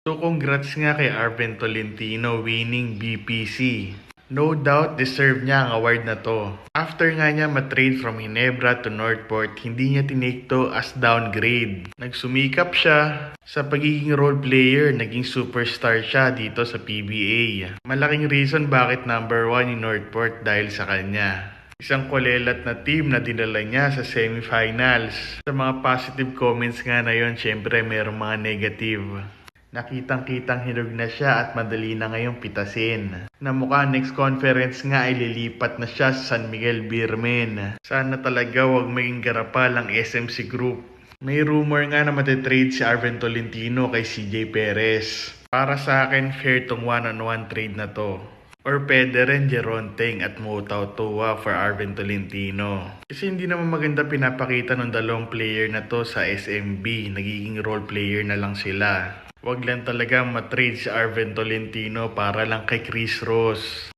So congrats nga kay Arven Tolentino winning BPC. No doubt deserve niya ang award na to. After nga niya matrade from Ginebra to Northport, hindi niya tinake to as downgrade. Nagsumikap siya sa pagiging role player, naging superstar siya dito sa PBA. Malaking reason bakit number 1 in Northport dahil sa kanya. Isang kulelat na team na dinala niya sa semifinals. Sa mga positive comments nga na yon, syempre mayroong mga negative. Nakitang-kitang hinog na siya at madali na ngayong pitasin. Na mukha next conference nga ay lilipat na siya sa San Miguel Beermen. Sana talaga wag maging garapal ang SMC Group. May rumor nga na matitrade si Arven Tolentino kay CJ Perez. Para sa akin, fair tong one-on-one trade na to. Or pwede rin Jeron Teng at Mutao Tua for Arven Tolentino. Kasi hindi naman maganda pinapakita ng dalawang player na to sa SMB. Nagiging role player na lang sila. Wag lang talaga matrade si Arven Tolentino para lang kay Chris Ross.